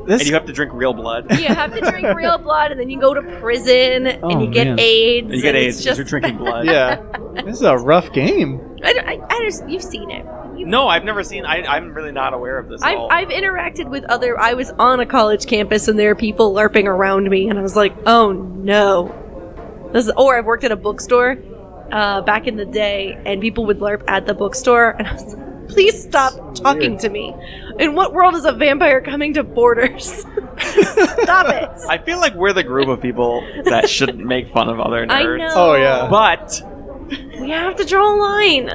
this. And you have to drink real blood. You have to drink real blood, and then you go to prison Oh, and you get man. AIDS. You get and AIDS it's because just you're drinking blood. Yeah. This is a rough game. I just you've seen it. No, I've never seen. I'm really not aware of this at all. I've interacted with other. I was on a college campus and there are people LARPing around me, and I was like, oh no. Or I've worked at a bookstore back in the day, and people would LARP at the bookstore, and I was like, please stop talking to me. In what world is a vampire coming to Borders? Stop it. I feel like we're the group of people that shouldn't make fun of other I nerds. know. Oh, yeah. But We have to draw a line.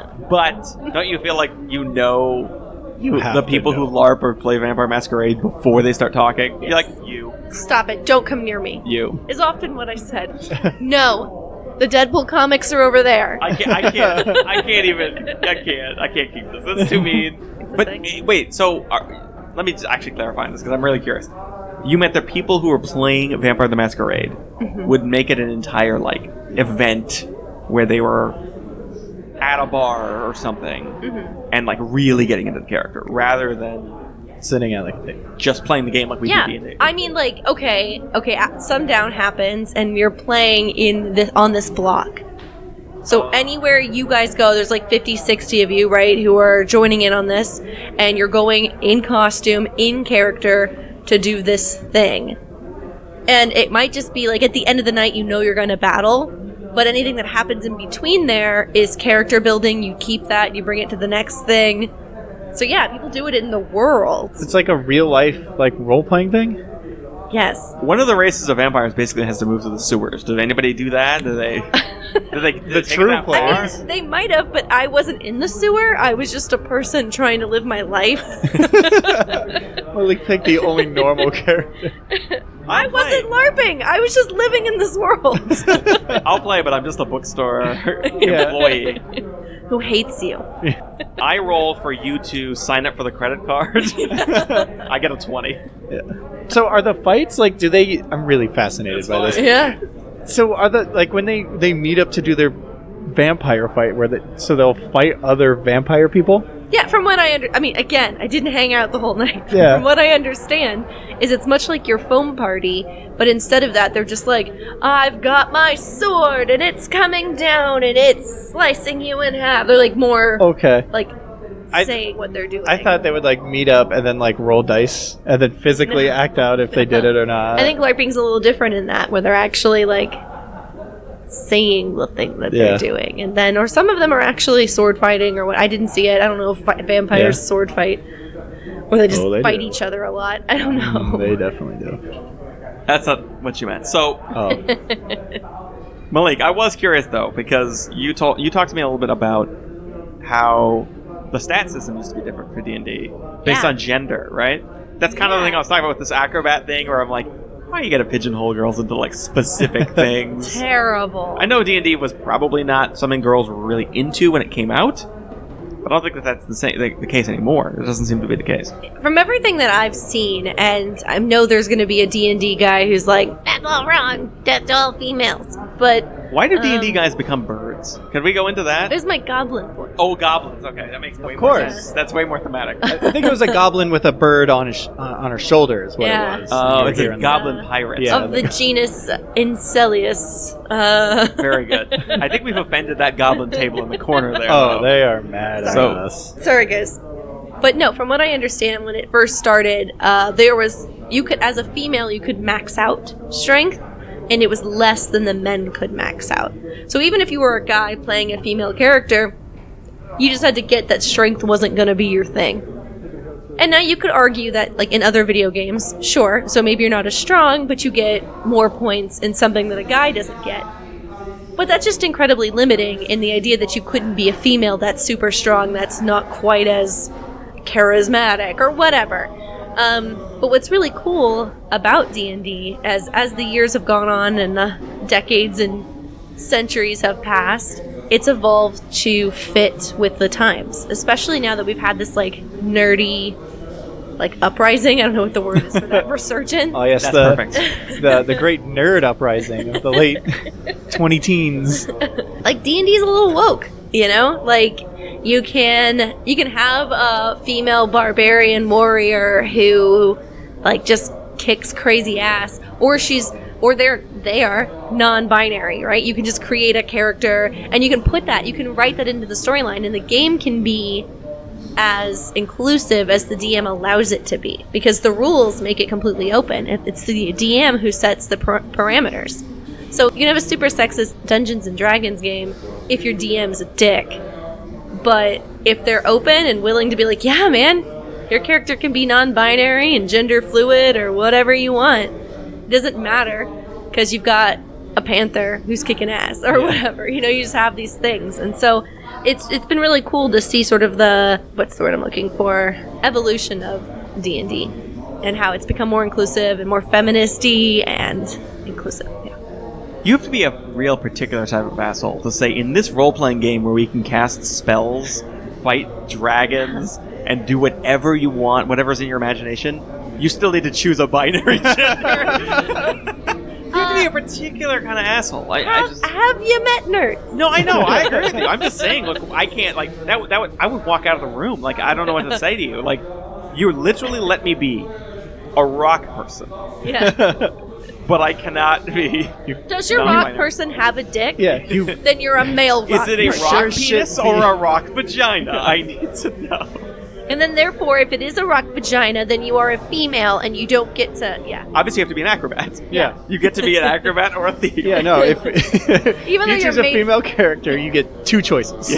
don't you feel like you know You have the to people who know. LARP or play Vampire Masquerade before they start talking? You're like, you. Stop it. Don't come near me. Is often what I said. No. The Deadpool comics are over there. I can't keep this. This is too mean. But wait, so let me just actually clarify this because I'm really curious. You meant the people who were playing Vampire the Masquerade would make it an entire like event where they were at a bar or something and like really getting into the character rather than Sitting at, like, just playing the game like we Yeah, do D&D. I mean, like, okay, sundown happens, and you're playing on this block. So anywhere you guys go, there's like 50, 60 of you, right, who are joining in on this, and you're going in costume, in character, to do this thing. And it might just be, like, at the end of the night, you know you're going to battle, but anything that happens in between there is character building. You keep that, you bring it to the next thing. So yeah, people do it in the world. it's like a real life, like, role playing thing. Yes. One of the races of vampires basically has to move to the sewers. Did anybody do that? Did they The take it true that far? I mean, they might have, but I wasn't in the sewer. I was just a person trying to live my life. Well, like, pick the only normal character. I wasn't LARPing. I was just living in this world. I'll play, but I'm just a bookstore Yeah. employee. Who hates you? I roll for you to sign up for the credit card. I get a 20. Yeah. So are the fights, like, do they... I'm really fascinated by this. Yeah. So are the, like, when they meet up to do their vampire fight, so they'll fight other vampire people? Yeah, from what I mean, again, I didn't hang out the whole night. Yeah. From what I understand, is it's much like your foam party, but instead of that, they're just like, I've got my sword, and it's coming down, and it's slicing you in half. They're like more, Okay. like, I- saying what they're doing. I thought they would, like, meet up and then, like, roll dice and then physically act out if they did it or not. I think LARPing's a little different in that, where they're actually, like, saying the thing that Yeah. they're doing. And then, or some of them are actually sword fighting, or what. I didn't see it. I don't know if vampires Yeah. sword fight, or they just Oh, they fight do. each other a lot. I don't know. They definitely do. That's not what you meant. So, Oh. Malik, I was curious though because you talked to me a little bit about how the stat system used to be different for D&D based Yeah. on gender, right? That's kind of the thing I was talking about with this acrobat thing, where I'm like, why you gotta pigeonhole girls into like specific things? Terrible. I know D&D was probably not something girls were really into when it came out, but I don't think that that's the case anymore. It doesn't seem to be the case. From everything that I've seen, and I know there's going to be a D&D guy who's like, that's all wrong. That's all females. But Why do D&D guys become birds? Can we go into that? There's my goblin voice. Oh, goblins. Okay, that makes way Of more course. sense. That's way more thematic. I think it was a goblin with a bird on her shoulder is what Yeah. it was. Oh, it's a Hearing that. goblin pirate. Yeah. Of the genus Incelius. Very good. I think we've offended that goblin table in the corner there. Oh, though. they are mad at So- us. Sorry, guys. But no, from what I understand, when it first started, there was you could, as a female, you could max out strength, and it was less than the men could max out. So even if you were a guy playing a female character, you just had to get that strength wasn't going to be your thing. And now you could argue that, like in other video games, sure. So maybe you're not as strong, but you get more points in something that a guy doesn't get. But that's just incredibly limiting in the idea that you couldn't be a female that's super strong, that's not quite as charismatic or whatever. But what's really cool about D&D, as the years have gone on and the decades and centuries have passed, it's evolved to fit with the times. Especially now that we've had this like nerdy, like uprising. I don't know what the word is for that. Resurgence. Oh yes, That's the, the great nerd uprising of the late 20 teens. Like D&D is a little woke, you know? Like you can have a female barbarian warrior who like just kicks crazy ass, or they are non-binary, right? You can just create a character and you can write that into the storyline, and the game can be as inclusive as the DM allows it to be, because the rules make it completely open. It's the DM who sets the parameters. So you can have a super sexist Dungeons and Dragons game if your DM's a dick. But if they're open and willing to be like, yeah, man, your character can be non-binary and gender fluid or whatever you want, it doesn't matter, because you've got a panther who's kicking ass or whatever. You know, you just have these things. And so it's been really cool to see sort of what's the word I'm looking for, evolution of D&D and how it's become more inclusive and more feminist-y and inclusive. Yeah. You have to be a real particular type of asshole to say, in this role-playing game where we can cast spells, fight dragons, and do whatever you want, whatever's in your imagination, you still need to choose a binary gender. You have to be a particular kind of asshole. Have you met nerds? No, I know. I agree with you. I'm just saying, look, I can't, like, I would walk out of the room. Like, I don't know what to say to you. Like, you literally let me be a rock person. Yeah. But I cannot be. Does your rock person have a dick? Yeah, Then you're a male rock Is it a person. rock Sure penis should be. or a rock vagina? I need to know. And then therefore, if it is a rock vagina, then you are a female and you don't get to, Obviously, you have to be an acrobat. Yeah. You get to be an acrobat or a thief. Yeah, no, if Even though you choose you're a made- female character, you get 2 choices.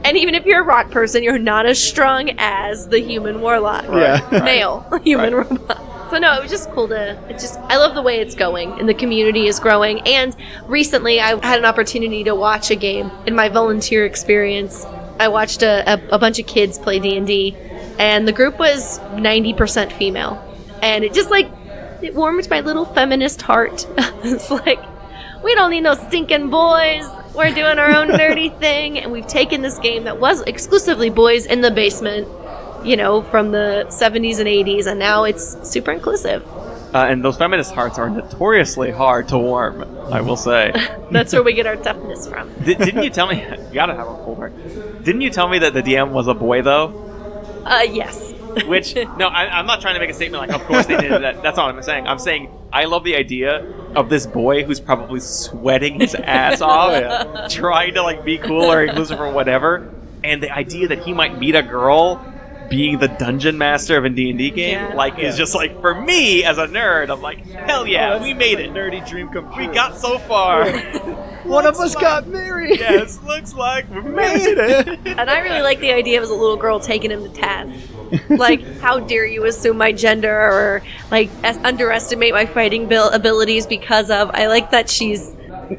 And even if you're a rock person, you're not as strong as the human warlock. Yeah. Male human robot. So no, it was just cool I love the way it's going and the community is growing. And recently I had an opportunity to watch a game in my volunteer experience. I watched a bunch of kids play D&D, and the group was 90% female. And it just it warmed my little feminist heart. It's like, we don't need no stinking boys. We're doing our own nerdy thing. And we've taken this game that was exclusively boys in the basement, you know, from the 70s and 80s, and now it's super inclusive. And those feminist hearts are notoriously hard to warm, I will say. That's where we get our toughness from. Didn't you tell me... You gotta have a cool heart. Didn't you tell me that the DM was a boy, though? Yes. Which, no, I'm not trying to make a statement like, of course they did that. That's not what I'm saying. I'm saying I love the idea of this boy who's probably sweating his ass off, trying to, be cool or inclusive or whatever, and the idea that he might meet a girl being the dungeon master of a D&D game, is just for me as a nerd, I'm like, hell yeah, we made it. Nerdy dream come true. We got so far. One of us got married. Yes, looks like we made it. And I really like the idea of as a little girl taking him to task. How dare you assume my gender or underestimate my fighting abilities because of... I like that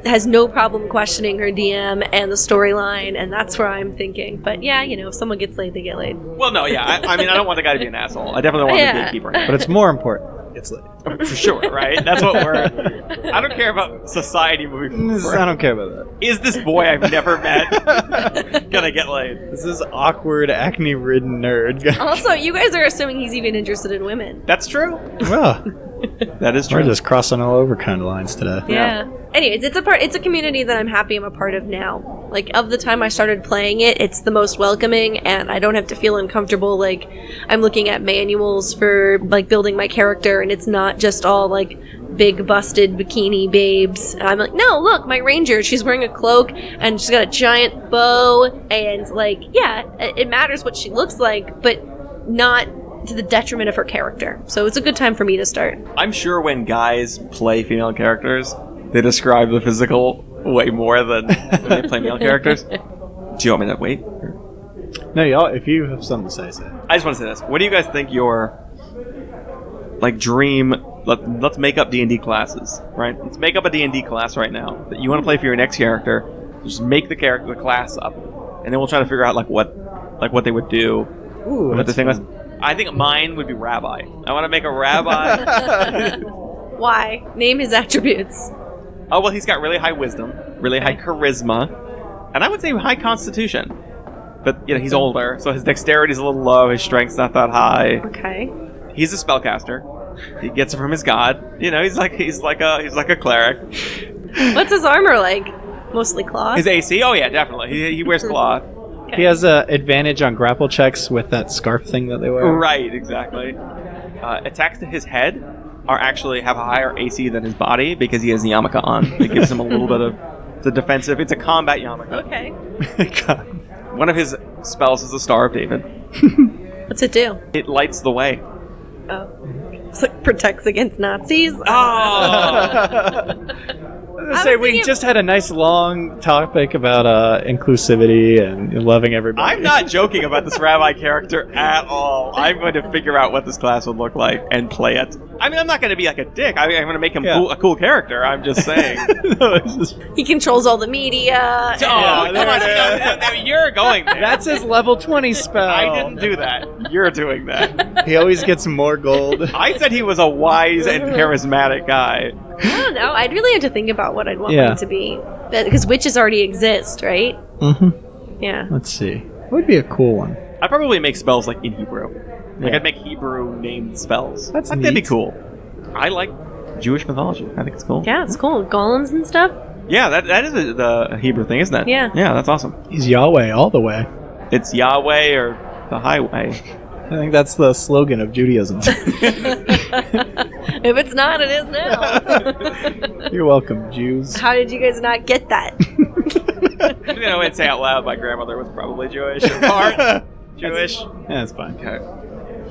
has no problem questioning her DM and the storyline, and that's where I'm thinking. But yeah, if someone gets laid, they get laid. Well, no, yeah. I mean, I don't want the guy to be an asshole. I definitely want the gatekeeper. But it's more important. It's laid. For sure, right? That's what I don't care about society moving forward. I don't care about that. Is this boy I've never met gonna get laid? This is awkward, acne-ridden nerd. Also, you guys are assuming he's even interested in women. That's true. Well, That is true. we're just crossing all over kind of lines today. Yeah. Anyways, it's a community that I'm happy I'm a part of now. Like, of the time I started playing it, it's the most welcoming, and I don't have to feel uncomfortable, like, I'm looking at manuals for, like, building my character, and it's not just all, like, big busted bikini babes. I'm like, no, look, my ranger, she's wearing a cloak, and she's got a giant bow, and, like, yeah, it matters what she looks like, but not to the detriment of her character. So it's a good time for me to start. I'm sure when guys play female characters, they describe the physical way more than when they play male characters. Do you want me to wait? No, y'all, if you have something to say, say it. I just want to say this. What do you guys think your like dream? Let's make up D&D classes, right? Let's make up a D&D class right now that you want to play for your next character. Just make the class up, and then we'll try to figure out what they would do. Ooh, what the that's thing was. fun. I think mine would be rabbi. I want to make a rabbi. Why? Name his attributes. Oh, well, he's got really high wisdom, really high charisma, and I would say high constitution. But, he's older, so his dexterity's a little low, his strength's not that high. Okay. He's a spellcaster. He gets it from his god. He's like a cleric. What's his armor like? Mostly cloth? His AC? Oh, yeah, definitely. He wears cloth. Okay. He has an advantage on grapple checks with that scarf thing that they wear. Right, exactly. Attacks to his head have a higher AC than his body because he has the yarmulke on. It gives him a little bit of... It's a defensive... It's a combat yarmulke. Okay. God. One of his spells is the Star of David. What's it do? It lights the way. Oh. It's like protects against Nazis? Oh! We just had a nice long topic about inclusivity and loving everybody. I'm not joking about this rabbi character at all. I'm going to figure out what this class would look like and play it. I mean, I'm not going to be like a dick. I'm going to make him a cool character. I'm just saying. No, it's just... He controls all the media. Oh, come on. No, you're going there. That's his level 20 spell. I didn't do that. You're doing that. He always gets more gold. I said he was a wise and charismatic guy. I don't know. I'd really have to think about what I'd want mine to be. Because witches already exist, right? Mm-hmm. Yeah. Let's see. What would be a cool one? I'd probably make spells like in Hebrew. Like Yeah. I'd make Hebrew named spells. That's That'd be neat. cool. I like Jewish mythology. I think it's cool. Yeah, it's cool. Golems and stuff. Yeah, that is the Hebrew thing, isn't it? Yeah. Yeah, that's awesome. He's Yahweh all the way. It's Yahweh or the highway. I think that's the slogan of Judaism. If it's not, it is now. You're welcome, Jews. How did you guys not get that? I'd say out loud, my grandmother was probably Jewish. Or part Jewish. Yeah, that's fine. Okay.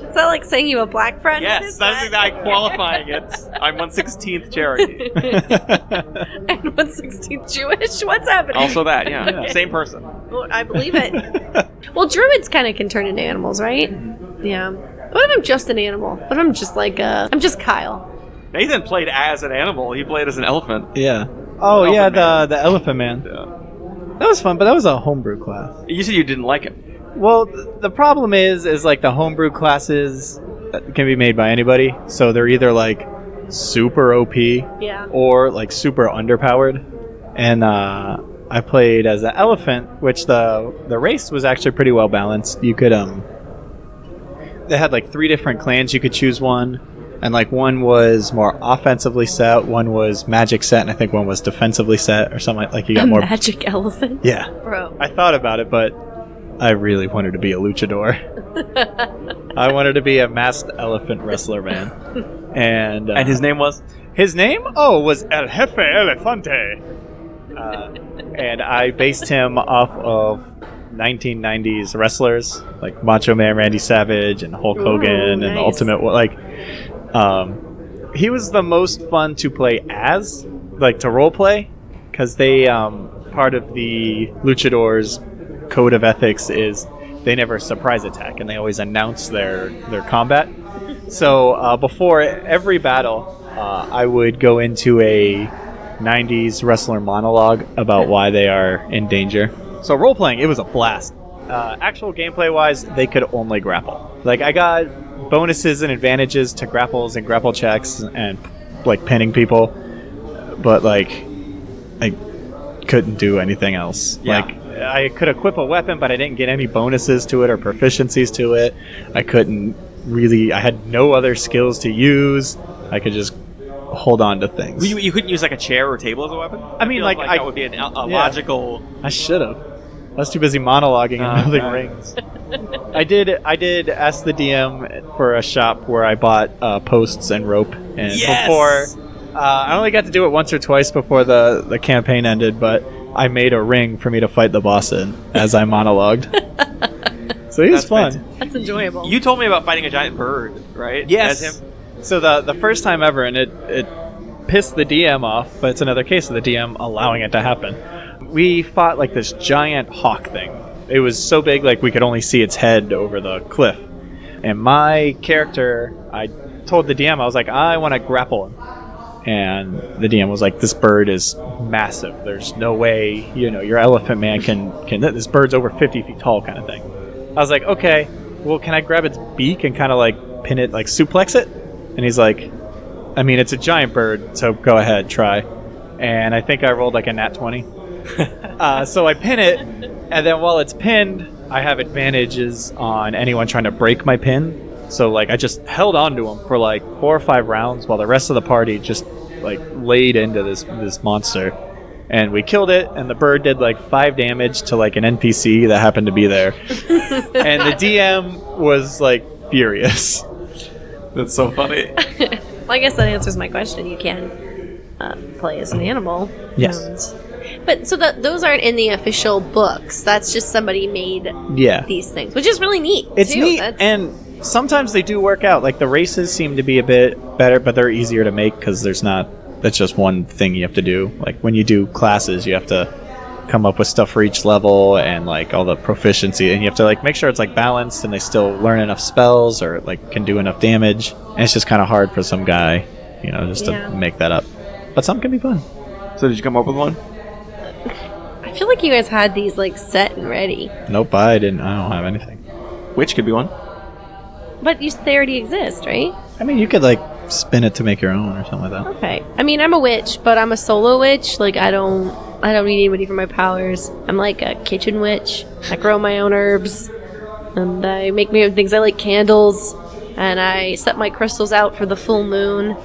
Is that like saying you have a black friend? What Yes, is that's that? exactly qualifying it. I'm 1/16th charity. And 1/16th Jewish? What's happening? Also that, yeah. Okay. Same person. Well, I believe it. Well, druids kind of can turn into animals, right? Yeah. What if I'm just an animal? What if I'm just like, I'm just Kyle? Nathan played as an animal. He played as an elephant. Yeah. Oh, Elephant yeah, Man. the Elephant Man. Yeah. That was fun, but that was a homebrew class. You said you didn't like him. Well, the problem is like the homebrew classes can be made by anybody, so they're either like super OP Yeah. or like super underpowered. And I played as an elephant, which the race was actually pretty well balanced. You could they had like 3 different clans. You could choose one, and like one was more offensively set, one was magic set, and I think one was defensively set or something like you got A more. magic elephant? Yeah, Bro. I thought about it, but I really wanted to be a luchador. I wanted to be a masked elephant wrestler, man. And his name was? His name? Oh, was El Jefe Elefante. And I based him off of 1990s wrestlers like Macho Man Randy Savage and Hulk Hogan and the nice. Ultimate. He was the most fun to play as, like to role play, because they part of the luchadors code of ethics is they never surprise attack and they always announce their combat. So before every battle, I would go into a 90s wrestler monologue about why they are in danger. So role playing, it was a blast. Actual gameplay wise, they could only grapple. Like I got bonuses and advantages to grapples and grapple checks and like pinning people, but like I couldn't do anything else. Yeah. Like I could equip a weapon, but I didn't get any bonuses to it or proficiencies to it. I couldn't really. I had no other skills to use. I could just hold on to things. You couldn't use like a chair or table as a weapon? I mean, feel like, that would be a logical. I should have. I was too busy monologuing and building rings. I did ask the DM for a shop where I bought posts and rope, and before I only got to do it once or twice before the campaign ended, but I made a ring for me to fight the boss in as I monologued. So he was fun. That's enjoyable. You told me about fighting a giant bird, right? Yes. As him? So the first time ever, and it pissed the DM off, but it's another case of the DM allowing it to happen. We fought like this giant hawk thing. It was so big, like we could only see its head over the cliff. And my character, I told the DM, I was like, I want to grapple him. And the DM was like, this bird is massive. There's no way, your elephant man can this bird's over 50 feet tall kind of thing. I was like, okay, well, can I grab its beak and kind of like pin it, like suplex it? And he's like, I mean, it's a giant bird, so go ahead, try. And I think I rolled like a nat 20. So I pin it, and then while it's pinned, I have advantages on anyone trying to break my pin. So like I just held on to him for like 4 or 5 rounds while the rest of the party just like laid into this monster. And we killed it, and the bird did like 5 damage to like an NPC that happened to be there. And the DM was like furious. That's so funny. Well, I guess that answers my question. You can play as an animal. Yes. But so those aren't in the official books. That's just somebody made these things, which is really neat. It's too. neat, and sometimes they do work out. Like the races seem to be a bit better, but they're easier to make because that's just one thing you have to do. Like when you do classes, you have to come up with stuff for each level and like all the proficiency, and you have to like make sure it's like balanced and they still learn enough spells or like can do enough damage. And it's just kind of hard for some guy, just to make that up. But some can be fun. So did you come up with one? I feel like you guys had these like set and ready. Nope, I don't have anything. Which could be one. But they already exist, right? I mean, you could like spin it to make your own or something like that. Okay. I mean, I'm a witch, but I'm a solo witch. Like I don't need anybody for my powers. I'm like a kitchen witch. I grow my own herbs, and I make my own things. I like candles, and I set my crystals out for the full moon.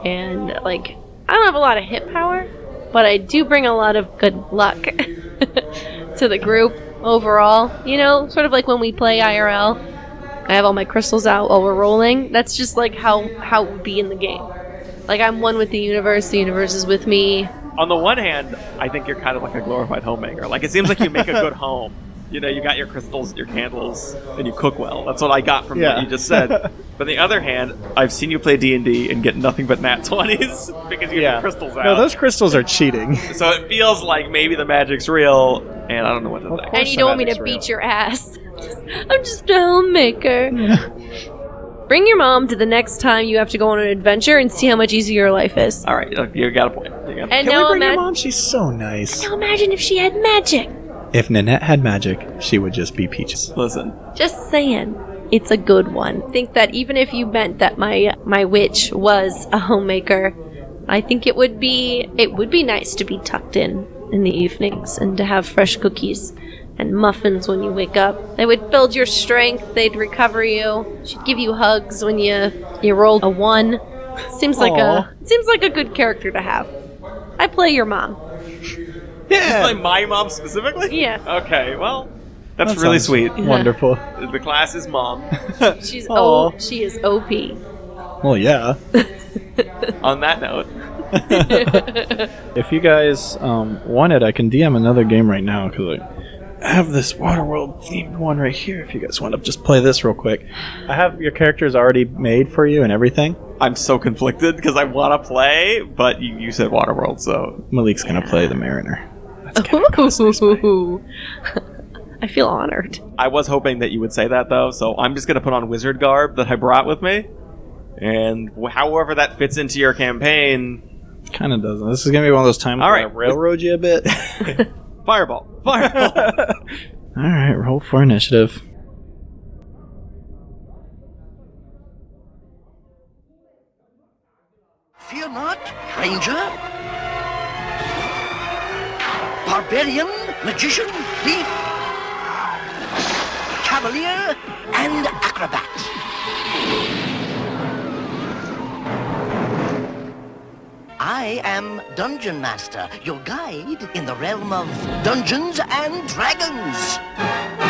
And like, I don't have a lot of hit power, but I do bring a lot of good luck to the group overall. Sort of like when we play IRL. I have all my crystals out while we're rolling. That's just like how it would be in the game. Like I'm one with the universe is with me. On the one hand, I think you're kind of like a glorified homemaker. Like it seems like you make a good home. You got your crystals, your candles, and you cook well. That's what I got from what you just said. But on the other hand, I've seen you play D&D and get nothing but nat 20s because you get crystals out. No, those crystals are cheating. So it feels like maybe the magic's real, and I don't know what to think. And you don't want me to beat your ass. I'm just a homemaker. Bring your mom to the next time you have to go on an adventure and see how much easier your life is. All right, you got a point. And Can now we bring your mom? She's so nice. Now imagine if she had magic. If Nanette had magic, she would just be Peaches. Listen. Just saying. It's a good one. I think that even if you meant that my witch was a homemaker, I think it would be nice to be tucked in the evenings and to have fresh cookies and muffins when you wake up. They would build your strength, they'd recover you. She'd give you hugs when you rolled a 1. Seems like a good character to have. I play your mom. Yeah. Like my mom specifically? Yes. Okay, well, that's really sweet. Wonderful. The class is mom. She is OP. Well, yeah. On that note. If you guys want it, I can DM another game right now because I have this Waterworld themed one right here. If you guys want to just play this real quick. I have your characters already made for you and everything. I'm so conflicted because I want to play, but you said Waterworld, so... Malik's going to play the Mariner. Ooh. I feel honored. I was hoping that you would say that, though, so I'm just going to put on wizard garb that I brought with me. And however that fits into your campaign... Kind of doesn't. This is going to be one of those times where I railroad you a bit. Fireball. Alright, roll for initiative. Fear not, stranger. Barbarian, magician, thief, cavalier, and acrobat. I am Dungeon Master, your guide in the realm of Dungeons and Dragons.